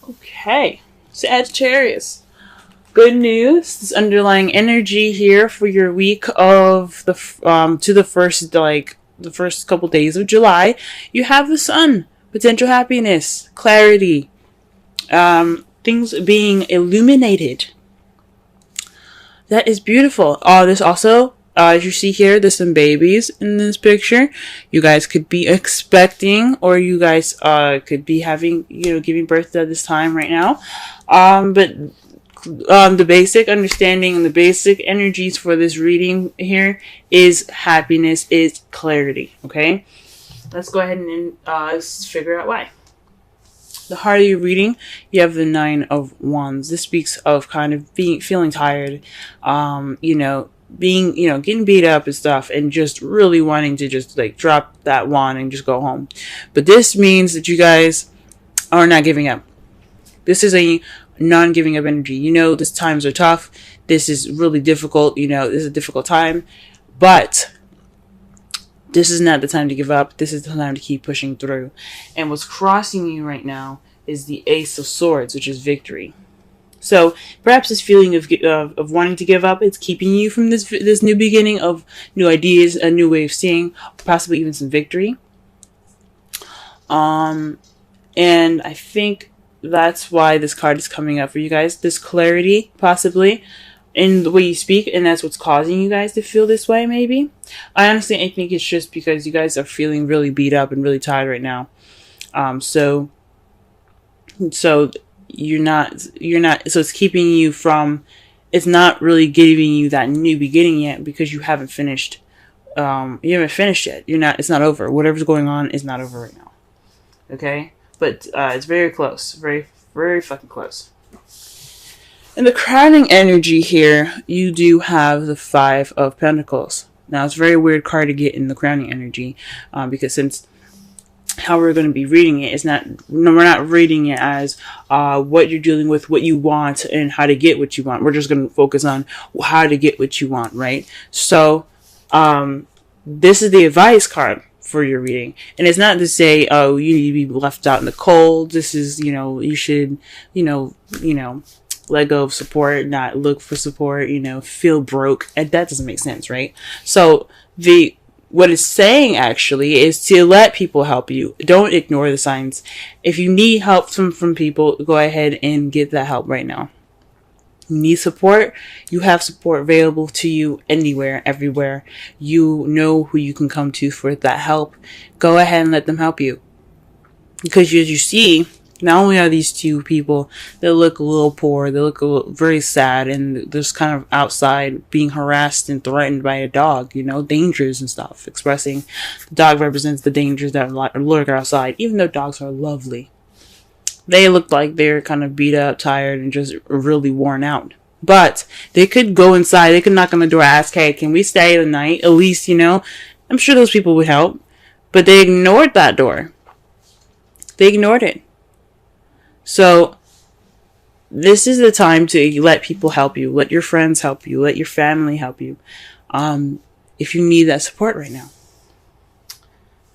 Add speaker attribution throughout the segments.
Speaker 1: Okay, Sagittarius. Good news. This underlying energy here for your week of the to the first couple days of July. You have the Sun, potential happiness, clarity, things being illuminated. That is beautiful. This also, as you see here, there's some babies in this picture. You guys could be expecting, or you guys could be having, giving birth at this time right now. But the basic understanding and the basic energies for this reading here is happiness, is clarity. Okay, let's go ahead and figure out why. The heart of your reading, you have the Nine of Wands. This speaks of kind of feeling tired, getting beat up and stuff, and just really wanting to just like drop that wand and just go home. But this means that you guys are not giving up. This is a non-giving up energy. These times are tough. This is really difficult. This is a difficult time, but this is not the time to give up. This is the time to keep pushing through. And what's crossing you right now is the Ace of Swords, which is victory. So perhaps this feeling of wanting to give up, it's keeping you from this new beginning of new ideas, a new way of seeing, possibly even some victory. And I think that's why this card is coming up for you guys. This clarity, possibly, in the way you speak, and that's what's causing you guys to feel this way, maybe. I think it's just because you guys are feeling really beat up and really tired right now. So you're not, so it's keeping you from, it's not really giving you that new beginning yet because you haven't finished, yet. It's not over. Whatever's going on is not over right now. Okay? But it's very close. Very, very fucking close. In the crowning energy here, you do have the Five of Pentacles. Now, it's a very weird card to get in the crowning energy, because since how we're going to be reading it is we're not reading it as what you're dealing with, what you want, and how to get what you want. We're just going to focus on how to get what you want, right? So, this is the advice card for your reading, and it's not to say, oh, you need to be left out in the cold. This is, you should, let go of support, not look for support, feel broke, and that doesn't make sense, right? So what it's saying actually is to let people help you. Don't ignore the signs. If you need help from people, go ahead and get that help right now. You need support, you have support available to you anywhere, everywhere. You know who you can come to for that help. Go ahead and let them help you. Because as you see, not only are these two people that look a little poor, they look very sad, and they're just kind of outside being harassed and threatened by a dog, dangers and stuff. Expressing the dog represents the dangers that lurk outside, even though dogs are lovely. They look like they're kind of beat up, tired, and just really worn out. But they could go inside, they could knock on the door, ask, hey, can we stay the night? At least, I'm sure those people would help. But they ignored that door. They ignored it. So, this is the time to let people help you. Let your friends help you. Let your family help you. If you need that support right now.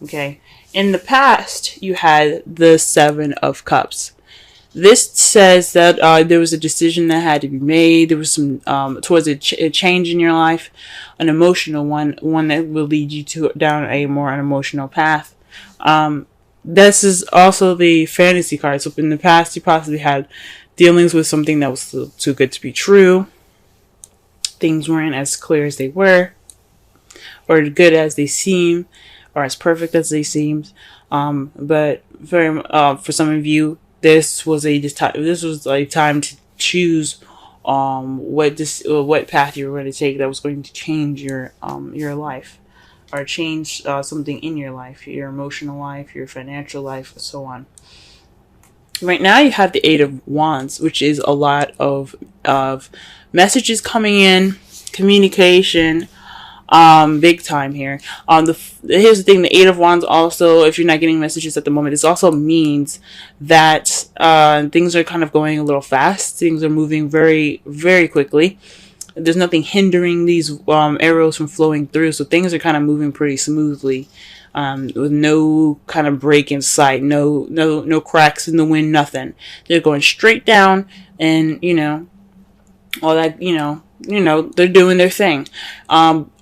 Speaker 1: Okay. In the past, you had the Seven of Cups. This says that there was a decision that had to be made. There was some towards a change in your life, an emotional one that will lead you down a more emotional path. This is also the fantasy card. So in the past, you possibly had dealings with something that was too good to be true. Things weren't as clear as they were, or good as they seem, or as perfect as they seemed. But for some of you, this was a time to choose what path you were going to take that was going to change your life. Or change something in your life, your emotional life, your financial life, and so on. Right now, you have the Eight of Wands, which is a lot of messages coming in, communication, big time here. Here's the thing: the Eight of Wands also, if you're not getting messages at the moment, this also means that things are kind of going a little fast. Things are moving very, very quickly. There's nothing hindering these arrows from flowing through, so things are kind of moving pretty smoothly. with no kind of break in sight, no cracks in the wind, nothing. They're going straight down, and all that, they're doing their thing.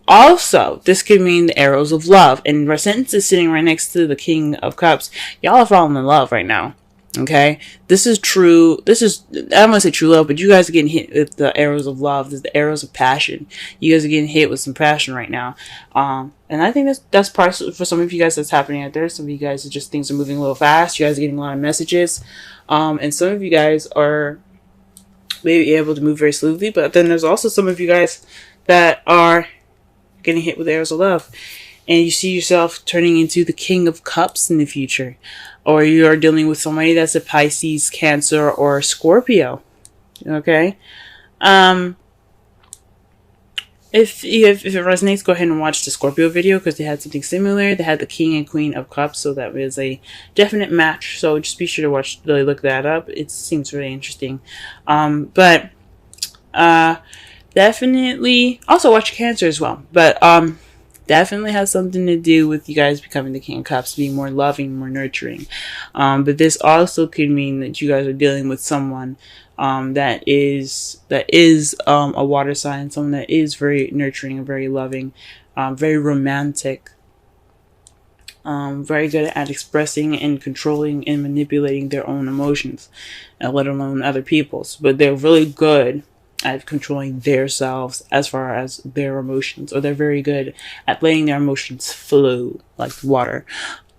Speaker 1: Also, this could mean the arrows of love, and since it's sitting right next to the King of Cups, y'all are falling in love right now. Okay, this is true. I don't want to say true love, but you guys are getting hit with the arrows of love. There's the arrows of passion. You guys are getting hit with some passion right now. And I think that's part for some of you guys that's happening out there. Some of you guys are just, things are moving a little fast. You guys are getting a lot of messages. And some of you guys are maybe able to move very smoothly, but then there's also some of you guys that are getting hit with arrows of love. And you see yourself turning into the King of Cups in the future. Or you are dealing with somebody that's a Pisces, Cancer, or Scorpio. Okay? If it resonates, go ahead and watch the Scorpio video, because they had something similar. They had the King and Queen of Cups, so that was a definite match. So just be sure to really look that up. It seems really interesting. But definitely also watch Cancer as well. But definitely has something to do with you guys becoming the King of Cups, being more loving, more nurturing. But this also could mean that you guys are dealing with someone that is a water sign, someone that is very nurturing and very loving, very romantic, very good at expressing and controlling and manipulating their own emotions, let alone other people's. But they're really good at controlling themselves as far as their emotions, or they're very good at letting their emotions flow like water.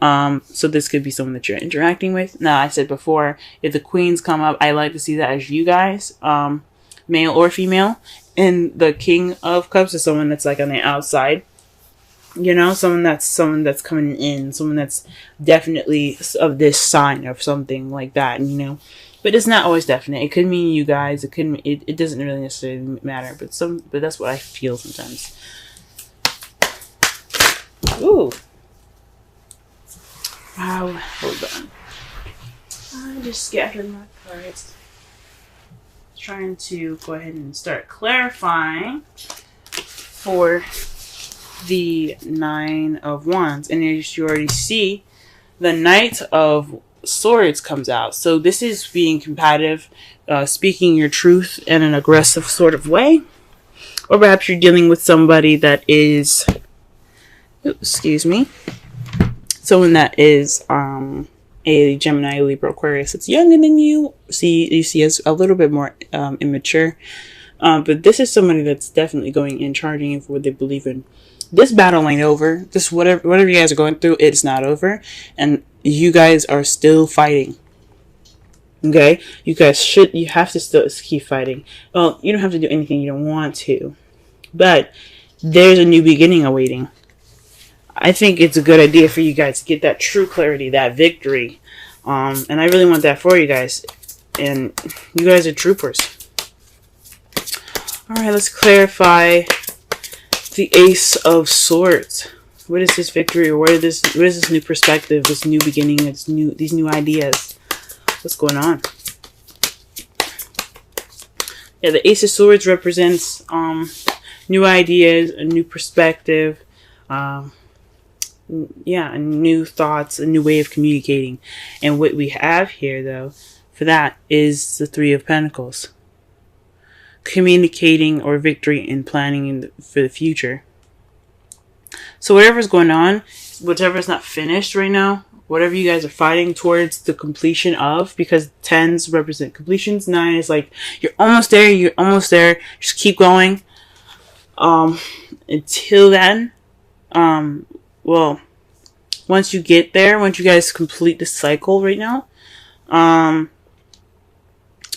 Speaker 1: So this could be someone that you're interacting with. Now, I said before, if the queens come up, I like to see that as you guys, male or female. And the King of Cups is someone that's like on the outside, someone that's coming in, someone that's definitely of this sign or something like that, But it's not always definite. It could mean you guys. It could. It doesn't really necessarily matter. But that's what I feel sometimes. Ooh. Wow. Hold on. I just scattered my cards. Trying to go ahead and start clarifying for the Nine of Wands, and as you already see, the Knight of Swords comes out. So this is being combative, speaking your truth in an aggressive sort of way, or perhaps you're dealing with somebody that is, someone that is a Gemini, Libra, Aquarius. It's younger than you. You see as a little bit more immature, but this is somebody that's definitely going in, charging in for what they believe in. This battle ain't over. This whatever you guys are going through, it's not over, and you guys are still fighting. Okay, you have to still keep fighting. Well, you don't have to do anything you don't want to, but there's a new beginning awaiting. I think it's a good idea for you guys to get that true clarity, that victory, and I really want that for you guys. And you guys are troopers. All right, let's clarify the Ace of Swords. What is this victory, or what is this new perspective, this new beginning, these new ideas? What's going on? Yeah, the Ace of Swords represents new ideas, a new perspective, new thoughts, a new way of communicating. And what we have here, though, for that is the Three of Pentacles. Communicating or victory and planning for the future. So whatever's going on, whatever's not finished right now, whatever you guys are fighting towards the completion of, because 10s represent completions, 9 is like, you're almost there, just keep going. Until then, well, once you get there, once you guys complete the cycle right now,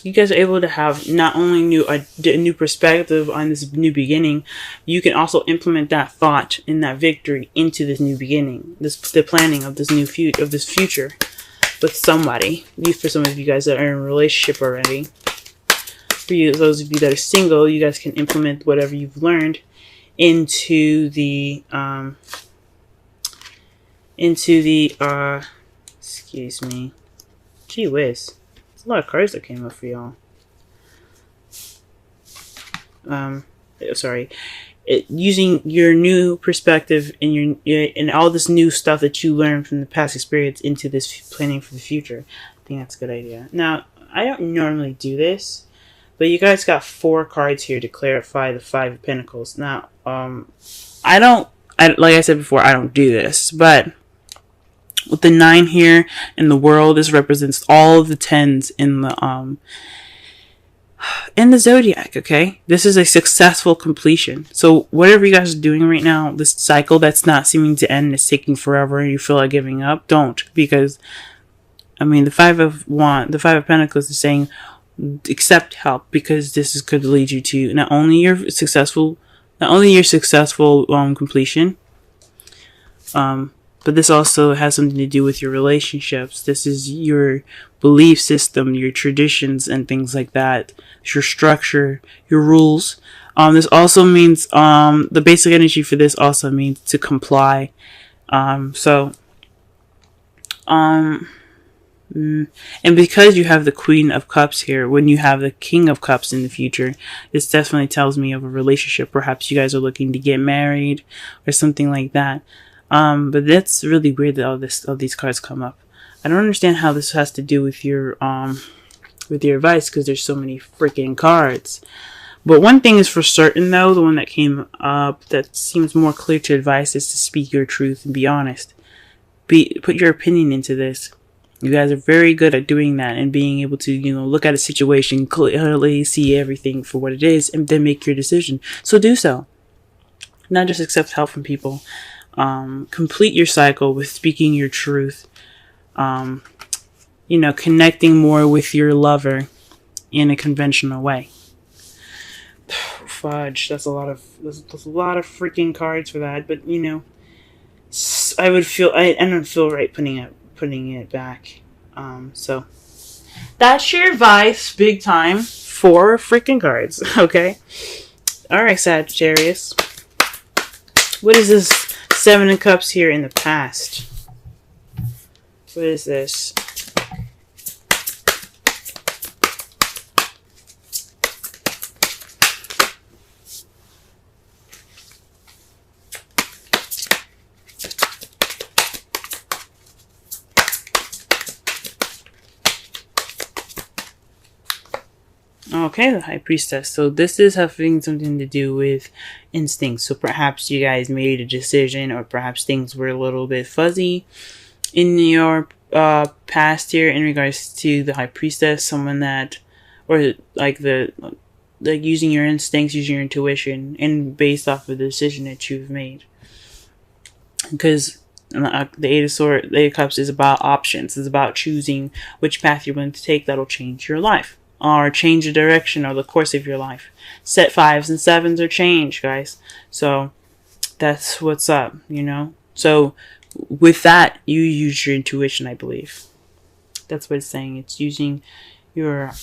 Speaker 1: you guys are able to have not only a new perspective on this new beginning, you can also implement that thought and that victory into this new beginning, the planning of this future with somebody. For some of you guys that are in a relationship already, for you, those of you that are single, you guys can implement whatever you've learned into the excuse me, gee whiz. There's a lot of cards that came up for y'all. Sorry. using your new perspective and and all this new stuff that you learned from the past experience into this planning for the future. I think that's a good idea. Now, I don't normally do this, but you guys got 4 cards here to clarify the 5 of Pentacles. Now, like I said before, I don't do this, but with the 9 here in the world, this represents all of the 10s in the zodiac. Okay, this is a successful completion. So whatever you guys are doing right now, this cycle that's not seeming to end, is taking forever, and you feel like giving up, don't, because I mean the 5 of Pentacles is saying accept help, because this could lead you to not only your successful completion, but this also has something to do with your relationships. This is your belief system, your traditions, and things like that. Your structure, your rules. This also means the basic energy for this also means to comply. And because you have the Queen of Cups here, when you have the King of Cups in the future, this definitely tells me of a relationship. Perhaps you guys are looking to get married or something like that. But that's really weird that all these cards come up. I don't understand how this has to do with your advice, because there's so many freaking cards. But one thing is for certain, though, the one that came up that seems more clear to advice is to speak your truth and be honest. Put your opinion into this. You guys are very good at doing that and being able to, look at a situation clearly, see everything for what it is, and then make your decision. So do so. Not just accept help from people. Complete your cycle with speaking your truth. Connecting more with your lover in a conventional way. Fudge, that's a lot of freaking cards for that. But I don't feel right putting it back. So that's your advice, big time, 4 freaking cards. Okay. All right, Sagittarius. What is this 7 of Cups here in the past? What is this? Okay, the High Priestess. So this is having something to do with instincts. So perhaps you guys made a decision, or perhaps things were a little bit fuzzy in your past here in regards to the High Priestess. Someone that, or like using your instincts, using your intuition, and based off of the decision that you've made. Because the Eight of Cups is about options. It's about choosing which path you're going to take that'll change your life, or change the direction or the course of your life. Set 5s and 7s are change, guys. So that's what's up, So with that, you use your intuition, I believe. That's what it's saying. It's using your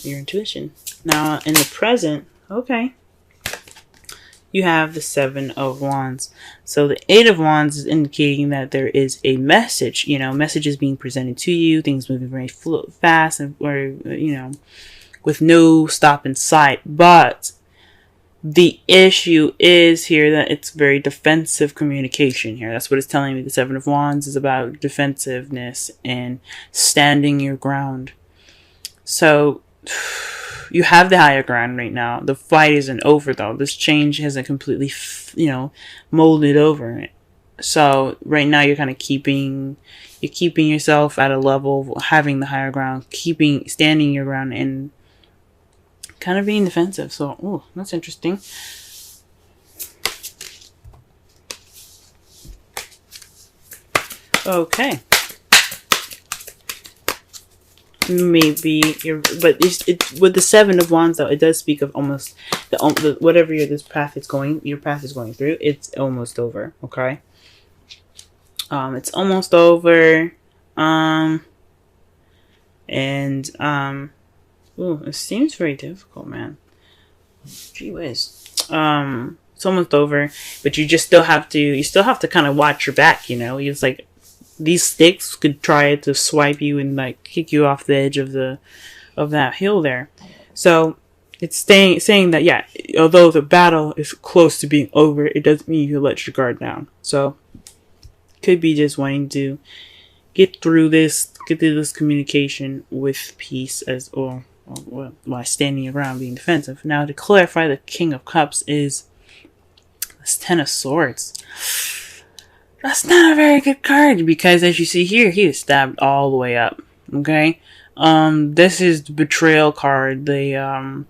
Speaker 1: intuition. Now in the present, okay, you have the 7 of Wands. So the 8 of Wands is indicating that there is a message, messages being presented to you, things moving very fast, and with no stop in sight. But the issue is here that it's very defensive communication here. That's what it's telling me. The 7 of Wands is about defensiveness and standing your ground. So you have the higher ground right now. The fight isn't over, though. This change hasn't completely, molded over. So right now you're kind of keeping yourself at a level of having the higher ground, standing your ground, and kind of being defensive. So, that's interesting. Okay. Maybe but it's with the 7 of Wands, though, it does speak of almost whatever your path is going through. It's almost over. Okay. It's almost over. It seems very difficult, man. Gee whiz. It's almost over, but you still have to kind of watch your back, It's like these sticks could try to swipe you and kick you off the edge of that hill there. So it's saying that, yeah, although the battle is close to being over, it doesn't mean you let your guard down. So, could be just wanting to get through this communication with peace as or while standing around being defensive. Now, to clarify, the King of Cups is this Ten of Swords. That's not a very good card because, as you see here, he is stabbed all the way up. Okay, this is the betrayal card. The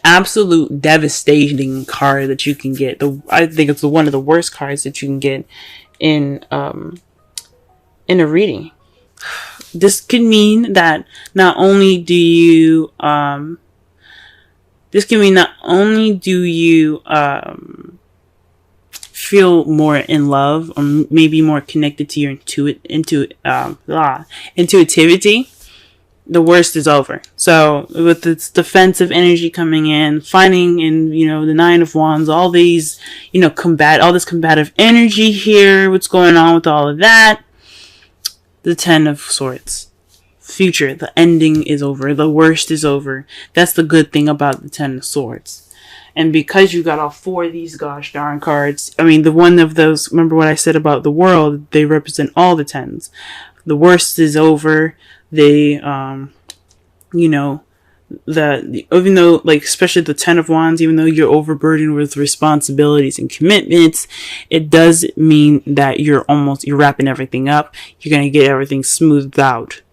Speaker 1: absolute devastating card that you can get. I think it's one of the worst cards that you can get in a reading. This could mean that not only do you feel more in love, or maybe more connected to your intuitivity, the worst is over. So with this defensive energy coming in, finding in, the Nine of Wands, all these, all this combative energy here, what's going on with all of that, the Ten of Swords. Future, the ending is over. The worst is over. That's the good thing about the Ten of Swords. And because you got all four of these gosh darn cards, the one of those, remember what I said about the world, they represent all the tens. The worst is over. They, even though, especially the Ten of Wands, even though you're overburdened with responsibilities and commitments, it does mean that you're wrapping everything up. You're going to get everything smoothed out.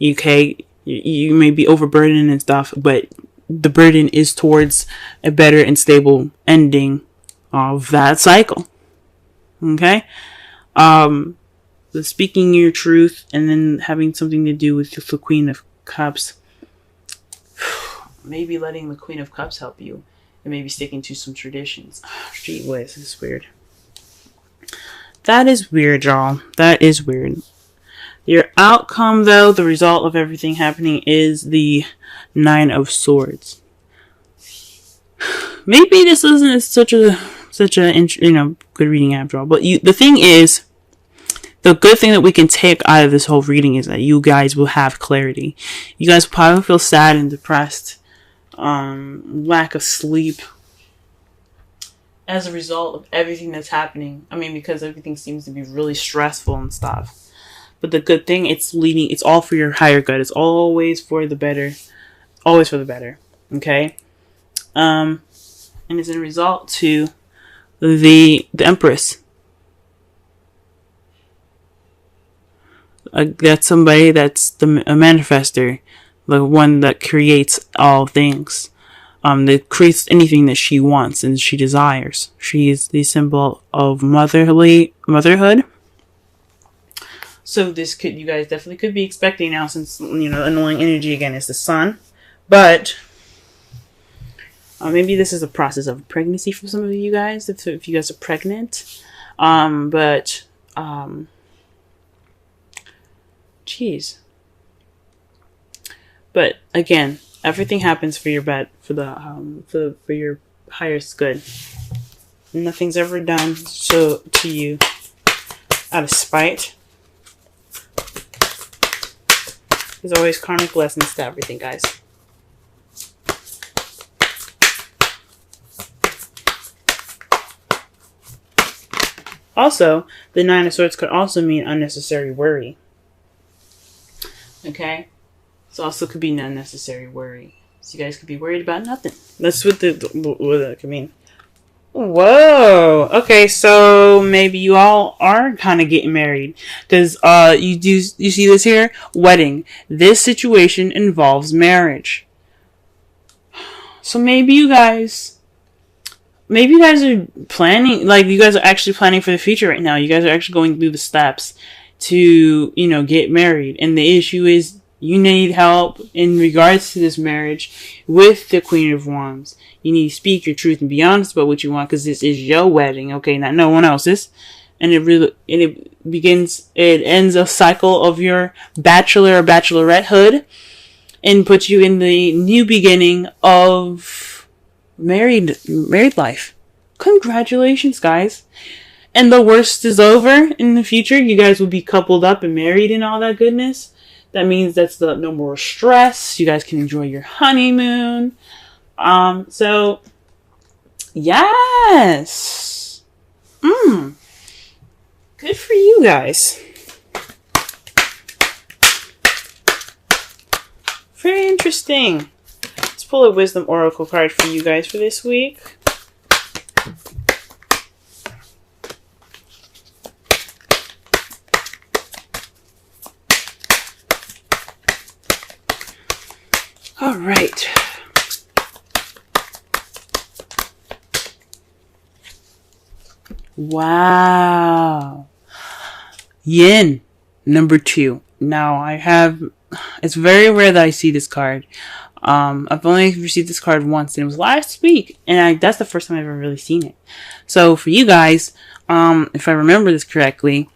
Speaker 1: Okay? You may be overburdened and stuff, but the burden is towards a better and stable ending of that cycle. Okay? The speaking your truth and then having something to do with the Queen of Cups. Maybe letting the Queen of Cups help you. And maybe sticking to some traditions. Oh, gee whiz, this is weird. That is weird, y'all. That is weird. Your outcome, though, the result of everything happening is the Nine of Swords. Maybe this isn't such a good reading after all. But the thing is, the good thing that we can take out of this whole reading is that you guys will have clarity. You guys will probably feel sad and depressed, lack of sleep, as a result of everything that's happening. Because everything seems to be really stressful and stuff. But the good thing, it's all for your higher good. It's always for the better. Always for the better. Okay? And it's a result to the Empress. That's somebody that's a manifester. The one that creates all things. That creates anything that she wants and she desires. She is the symbol of motherhood. So you guys definitely could be expecting now, since, annoying energy again is the Sun. But maybe this is a process of pregnancy for some of you guys, if you guys are pregnant. Jeez. But again, everything happens for your for your highest good. Nothing's ever done to you out of spite. There's always karmic lessons to everything, guys. Also, the Nine of Swords could also mean unnecessary worry. Okay? It also could be unnecessary worry. So you guys could be worried about nothing. That's what that could mean. Whoa. Okay, so maybe you all are kind of getting married. Because you see this here? Wedding. This situation involves marriage. So maybe you guys are planning, you guys are actually planning for the future right now. You guys are actually going through the steps to, get married. And the issue is you need help in regards to this marriage with the Queen of Wands. You need to speak your truth and be honest about what you want, because this is your wedding, okay, not no one else's. And it ends a cycle of your bachelor or bachelorettehood and puts you in the new beginning of married life. Congratulations, guys. And the worst is over. In the future, you guys will be coupled up and married and all that goodness. That means no more stress. You guys can enjoy your honeymoon. So yes. Good for you guys. Very interesting. Let's pull a wisdom oracle card for you guys for this week. All right. Wow. Yin, number 2. Now, it's very rare that I see this card. I've only received this card once, and it was last week, and that's the first time I've ever really seen it. So, for you guys, if I remember this correctly,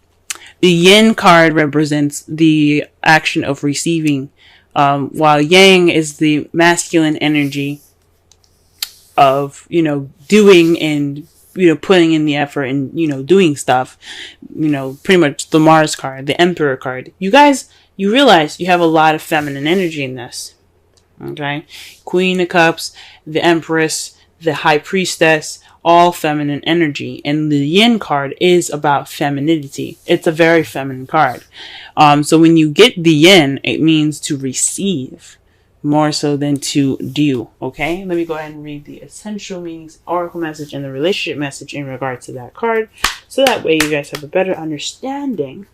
Speaker 1: the Yin card represents the action of receiving, while Yang is the masculine energy of, doing and, putting in the effort and, doing stuff. Pretty much the Mars card, the Emperor card. You guys, you realize you have a lot of feminine energy in this. Okay? Queen of Cups, the Empress, the High Priestess, all feminine energy. And the Yin card is about femininity. It's a very feminine card. So when you get the Yin, it means to receive more so than to do. Okay? Let me go ahead and read the essential meanings, oracle message, and the relationship message in regards to that card. So that way you guys have a better understanding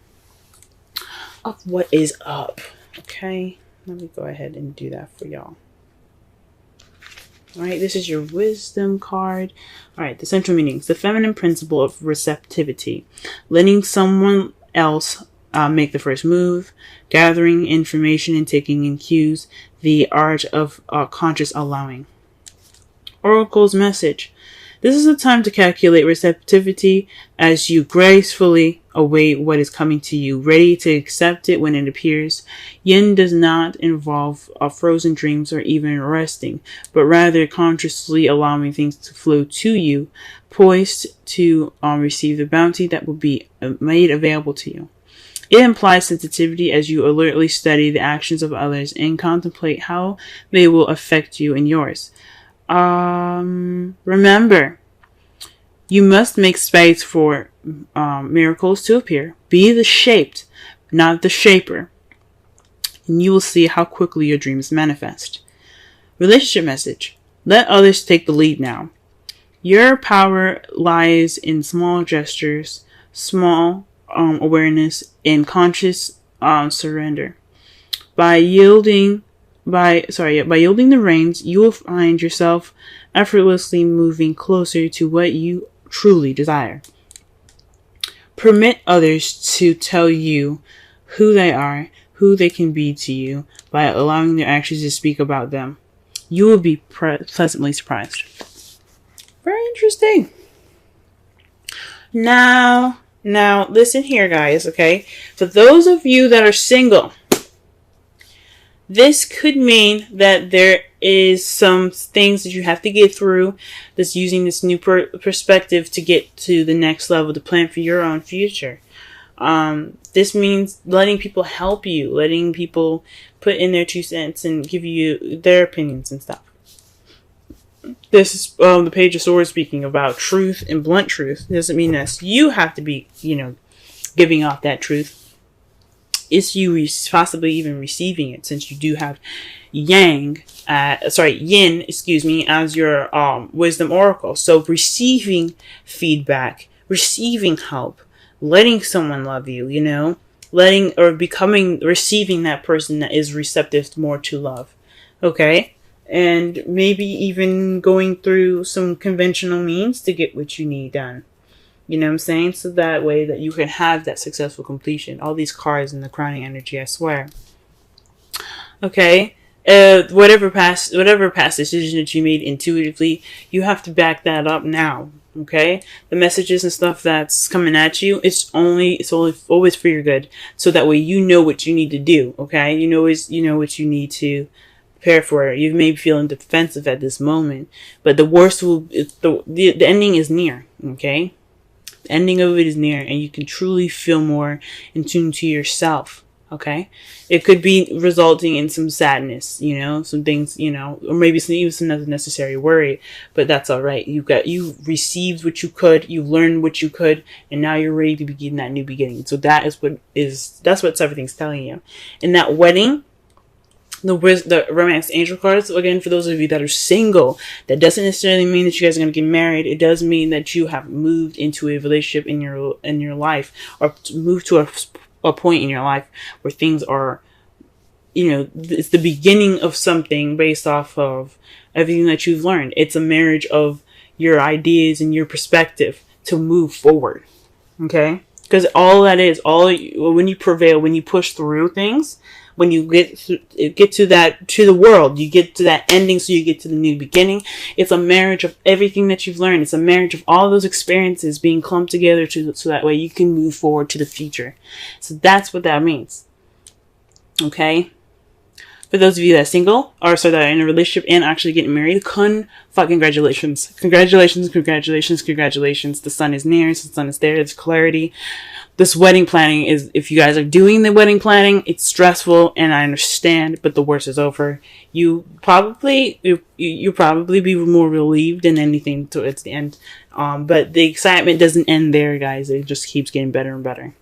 Speaker 1: of what is up. Okay? Let me go ahead and do that for y'all. Alright, this is your wisdom card. Alright, the central meanings. The feminine principle of receptivity. Letting someone else make the first move. Gathering information and taking in cues. The art of conscious allowing. Oracle's message. This is a time to calculate receptivity as you gracefully await what is coming to you, ready to accept it when it appears. Yin does not involve frozen dreams or even resting, but rather consciously allowing things to flow to you, poised to receive the bounty that will be made available to you. It implies sensitivity as you alertly study the actions of others and contemplate how they will affect you and yours. Remember, you must make space for miracles to appear. Be the shaped, not the shaper. And you will see how quickly your dreams manifest. Relationship message. Let others take the lead now. Your power lies in small gestures, small awareness, and conscious surrender. By yielding the reins, you will find yourself effortlessly moving closer to what you truly desire. Permit others to tell you who they are, who they can be to you, by allowing their actions to speak about them. You will be pleasantly surprised. Very interesting. Now, listen here, guys, okay? For those of you that are single, this could mean that there is some things that you have to get through, that's using this new perspective to get to the next level, to plan for your own future. This means letting people help you, letting people put in their 2 cents and give you their opinions and stuff. This is the Page of Swords speaking about truth and blunt truth. It doesn't mean that you have to be, giving off that truth. It's you possibly even receiving it, since you do have Yin, as your wisdom oracle. So receiving feedback, receiving help, letting someone love you, receiving that person that is receptive more to love. Okay? And maybe even going through some conventional means to get what you need done. You know what I'm saying? So that way that you can have that successful completion. All these cards in the crowning energy, I swear. Okay? Whatever past decision that you made intuitively, you have to back that up now. Okay? The messages and stuff that's coming at you, it's always for your good. So that way you know what you need to do. Okay? You know what you need to prepare for. You may be feeling defensive at this moment, but the worst the ending is near. Okay? The ending of it is near, and you can truly feel more in tune to yourself. Okay, it could be resulting in some sadness, you know, some things, you know, or maybe even some unnecessary worry, but that's all right. You received what you could, you learned what you could, and now you're ready to begin that new beginning. So that's what everything's telling you. In that wedding, the romance angel cards, again, for those of you that are single, that doesn't necessarily mean that you guys are going to get married. It does mean that you have moved into a relationship in your life, or moved to a point in your life where things are, you know, it's the beginning of something based off of everything that you've learned. It's a marriage of your ideas and your perspective to move forward. Okay, because all that is, when you prevail, when you push through things, when you get to the world, you get to that ending, so you get to the new beginning. It's a marriage of everything that you've learned. It's a marriage of all those experiences being clumped together so that way you can move forward to the future. So that's what that means. Okay? For those of you that are single, or so that are in a relationship and actually getting married, congratulations. Congratulations, congratulations, congratulations. The sun is near, the sun is there, there's clarity. This wedding planning is, if you guys are doing the wedding planning, it's stressful, and I understand, but the worst is over. You probably be more relieved than anything towards the end. But the excitement doesn't end there, guys. It just keeps getting better and better.